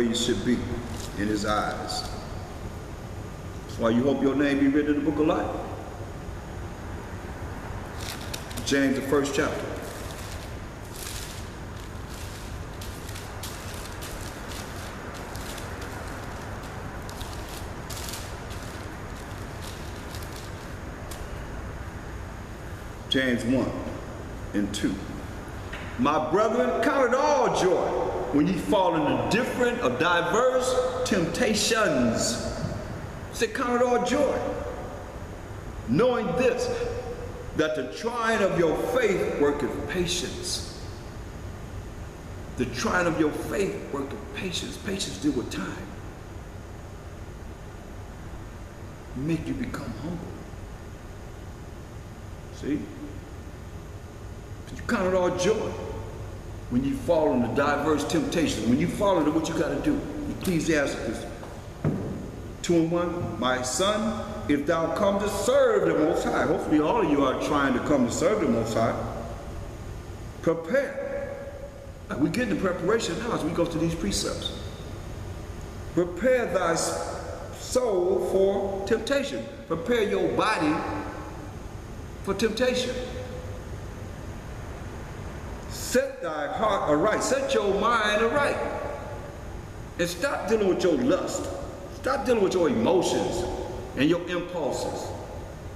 you should be in his eyes. That's why you hope your name be written in the book of life. James, the 1st chapter. James 1 and 2. My brethren, count it all joy when ye fall into different or diverse temptations. Say, count it all joy, knowing this, that the trying of your faith worketh patience. The trying of your faith worketh patience. Patience deal with time. Make you become humble. See? You count it all joy when you fall into diverse temptations. When you fall into what you got to do. Ecclesiastes 2:1. My son, if thou come to serve the Most High. Hopefully all of you are trying to come to serve the Most High. Prepare. We get into preparation now as we go through these precepts. Prepare thy soul for temptation. Prepare your body for temptation. Set thy heart aright. Set your mind aright. And stop dealing with your lust. Stop dealing with your emotions and your impulses.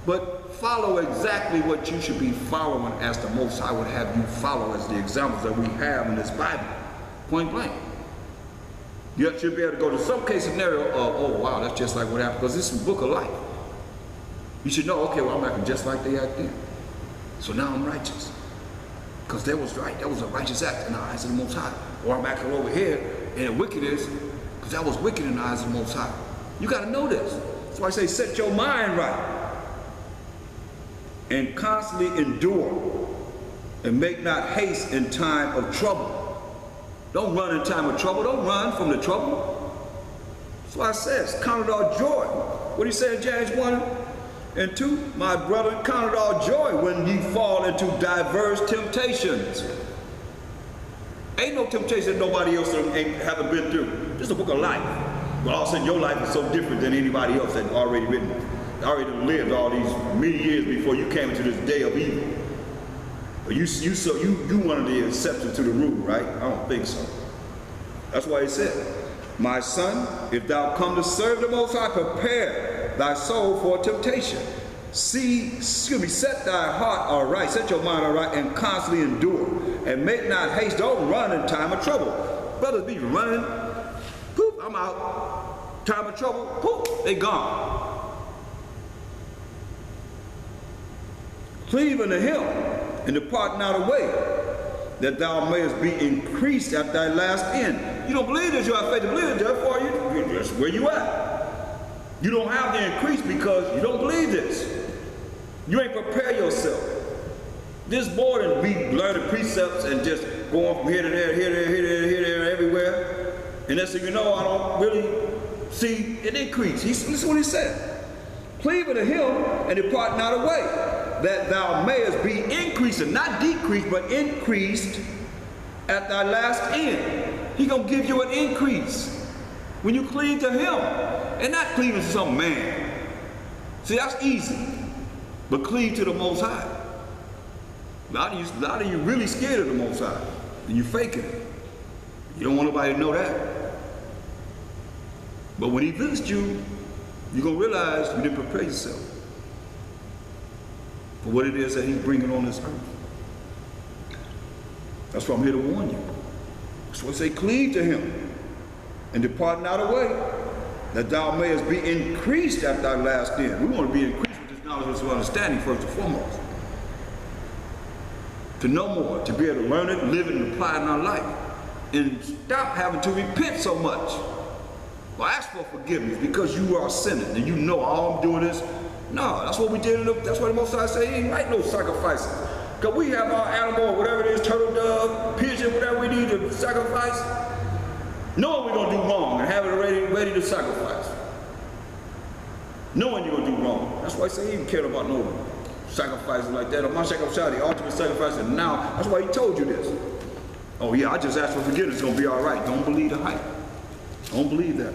But follow exactly what you should be following as the Most High would have you follow as the examples that we have in this Bible. Point blank. You should be able to go to some case scenario of, oh wow, that's just like what happened, because this is the book of life. You should know, okay, well I'm acting just like they act then. So now I'm righteous. Because that was right, that was a righteous act in the eyes of the Most High. Or I'm acting over here in wickedness, because that was wicked in the eyes of the Most High. You got to know this. That's why I say set your mind right. And constantly endure. And make not haste in time of trouble. Don't run in time of trouble. Don't run from the trouble. That's why it says, count it all joy. What do you say in James 1 and 2? My brother, count it all joy when ye fall into diverse temptations. Ain't no temptation that nobody else haven't been through. This is a book of life. But all of a sudden your life is so different than anybody else that already written. Already lived all these many years before you came into this day of evil. But you one of the exceptions to the rule, right? I don't think so. That's why he said, my son, if thou come to serve the Most High, prepare thy soul for temptation. Set thy heart aright, set your mind aright, and constantly endure. And make not haste, don't run in time of trouble. Brothers be running, poof, I'm out. Time of trouble, poof, they gone. Cleave unto him, and depart not away, that thou mayest be increased at thy last end. You don't believe this, you have faith to believe it, therefore that's where you at. You don't have the increase because you don't believe this. You ain't prepare yourself. This more than we learning precepts and just going from here to there, here to there, here to there, here to there, everywhere. And next thing you know, I don't really see an increase. Listen what he said. Cleave unto him and depart not away, that thou mayest be increased, and not decreased, but increased at thy last end. He gonna give you an increase when you cleave to him, and not cleaving to some man. See, that's easy, but cleave to the Most High. A lot of you really scared of the Most High, and you faking it. You don't want nobody to know that. But when he visits you, you're gonna realize you didn't prepare yourself for what it is that he's bringing on this earth. That's why I'm here to warn you. That's why I say cleave to him and depart not away, that thou mayest be increased at thy last end. We want to be increased with this knowledge and understanding first and foremost. To know more, to be able to learn it, live it, and apply it in our life. And stop having to repent so much. Well, ask for forgiveness because you are sinning and you know all I'm doing is. No, that's what we did. That's why the Most High say he ain't write no sacrifices. Because we have our animal or whatever it is, turtle, dove, pigeon, whatever we need to sacrifice, knowing we're going to do wrong and have it ready to sacrifice. Knowing you're going to do wrong. That's why I say he didn't care about no sacrifices like that. On my sacrifice, the ultimate sacrifice, and now, that's why he told you this. Oh yeah, I just asked for forgiveness, it's going to be all right. Don't believe the hype. Don't believe that.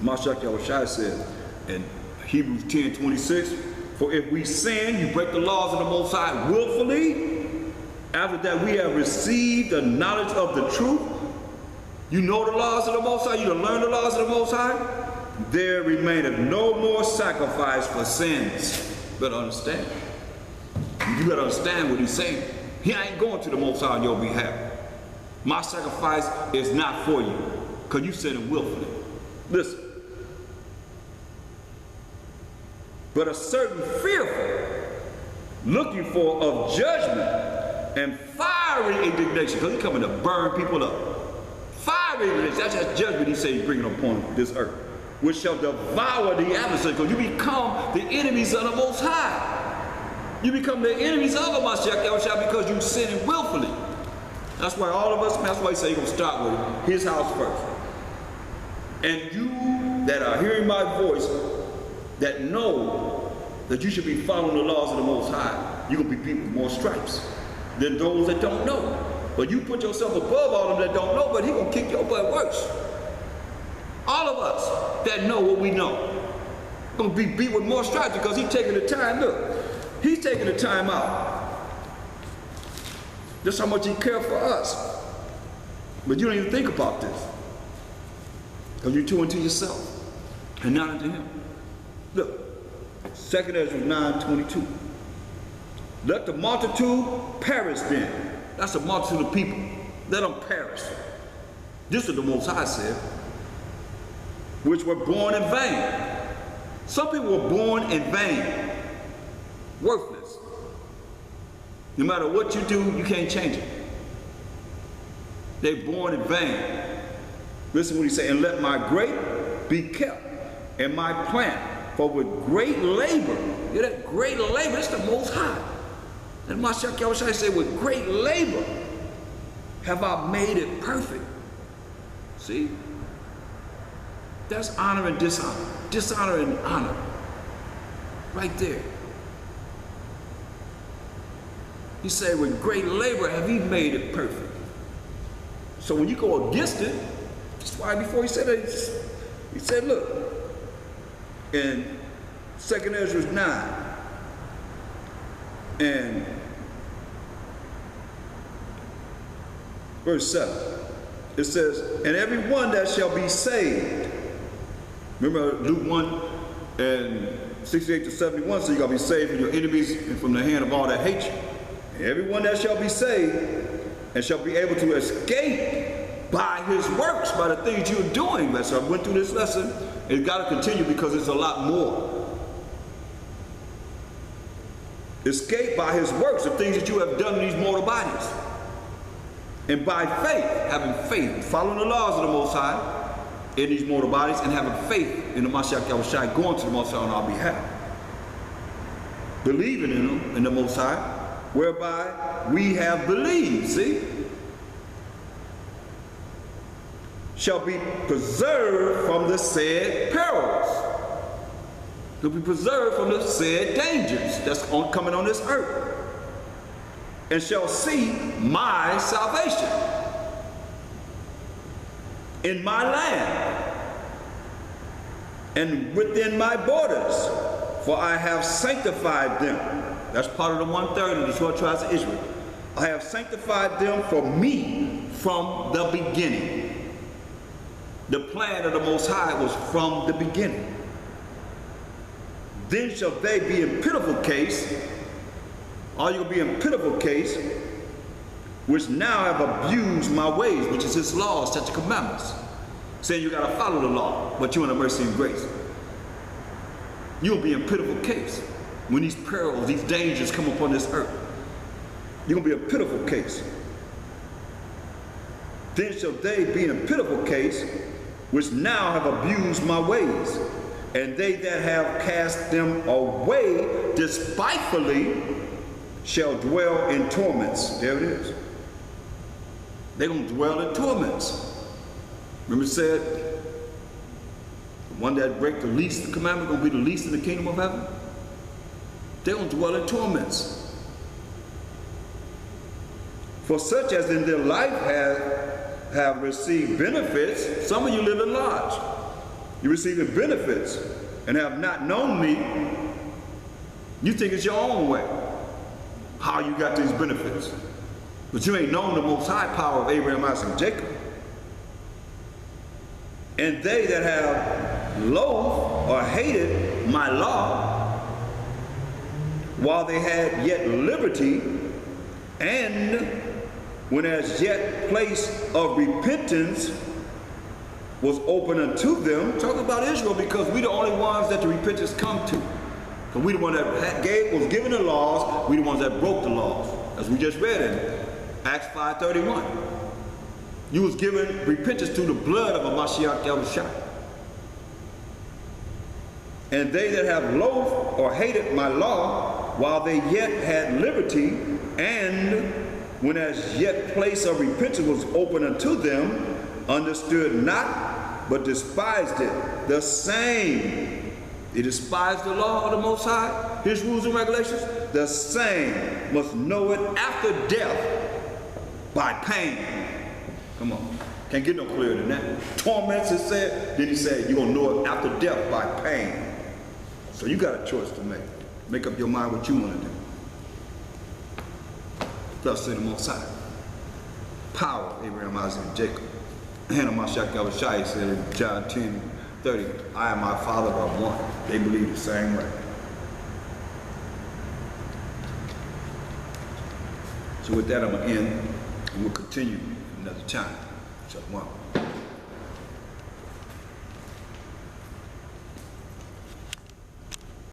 Mashiach Yahushua said in Hebrews 10:26, for if we sin, you break the laws of the Most High willfully. After that we have received the knowledge of the truth. You know the laws of the Most High. You done learn the laws of the Most High. There remaineth no more sacrifice for sins. Better understand. You better understand what he's saying. He ain't going to the Most High on your behalf. My sacrifice is not for you, because you sinning willfully. Listen. But a certain fearful, looking for of judgment and fiery indignation, because he's coming to burn people up. Fiery indignation, that's that judgment he said he's bringing upon this earth, which shall devour the adversary, because you become the enemies of the Most High. You become the enemies of the Mashiach Yahushua because you sin willfully. That's why all of us, that's why he said he's going to start with his house first. And you that are hearing my voice, that know that you should be following the laws of the Most High, you're going to be beat with more stripes than those that don't know. But you put yourself above all of them that don't know, but he's going to kick your butt worse. All of us that know what we know, going to be beat with more stripes because he's taking the time. Look, he's taking the time out. That's how much he cares for us. But you don't even think about this, because you're too into yourself and not into him. Look, 2 Ezra 9:22. Let the multitude perish then. That's a multitude of people. Let them perish. This is what the Most High said. Which were born in vain. Some people were born in vain. Worthless. No matter what you do, you can't change it. They're born in vain. Listen what he said. And let my grape be kept, and my plant, for with great labor. Hear that? Great labor. That's the Most High. And Mashiach Yahushua said, with great labor have I made it perfect. See? That's honor and dishonor. Dishonor and honor. Right there. He said, with great labor have he made it perfect. So when you go against it, that's why before he said that, he said, look, in 2 Ezra 9, and verse 7, it says, and every one that shall be saved. Remember Luke 1 and 68 to 71, so you're going to be saved from your enemies and from the hand of all that hate you. And everyone that shall be saved and shall be able to escape by his works, by the things you're doing. So I went through this lesson. It's got to continue because it's a lot more. Escape by his works, the things that you have done in these mortal bodies. And by faith, having faith, following the laws of the Most High in these mortal bodies, and having faith in the Mashiach Yahushua, going to the Most High on our behalf. Believing in him, in the Most High, whereby we have believed, see? Shall be preserved from the said perils. To be preserved from the said dangers that's coming on this earth. And shall see my salvation in my land and within my borders, for I have sanctified them. That's part of the 1/3 of the 12 tribes of Israel. I have sanctified them for me from the beginning. The plan of the Most High was from the beginning. Then shall they be in pitiful case, or you'll be in pitiful case, which now have abused my ways, which is his laws, statutes, commandments. Saying you got to follow the law, but you're in a mercy and grace. You'll be in pitiful case when these perils, these dangers come upon this earth. You're going to be in pitiful case. Then shall they be in pitiful case, which now have abused my ways, and they that have cast them away despitefully shall dwell in torments. There it is. They're going to dwell in torments. Remember it said, the one that break the least commandment going to be the least in the kingdom of heaven? They're going to dwell in torments. For such as in their life have received benefits, some of you live in large. You're receiving benefits and have not known me. You think it's your own way, how you got these benefits. But you ain't known the most high power of Abraham, Isaac, and Jacob. And they that have loathed or hated my law, while they had yet liberty, and when as yet place of repentance was open unto them. Talk about Israel, because we the only ones that the repentance come to. Because we the one that was given the laws, we the ones that broke the laws. As we just read in Acts 5:31. You was given repentance through the blood of a Mashiach Yahushua. And they that have loathed or hated my law, while they yet had liberty, and when as yet place of repentance was open unto them, understood not, but despised it. The same. They despised the law of the Most High, his rules and regulations. The same must know it after death by pain. Come on. Can't get no clearer than that. Torments, it said. Then he said, you're going to know it after death by pain. So you got a choice to make. Make up your mind what you want to do. Thus said the Most High. Power, Abraham, Isaac, and Jacob. And Mashiach Yahushua said in John 10:30, I and my Father are one. They believe the same way. So with that, I'm going to end, and we'll continue another time. Shalom.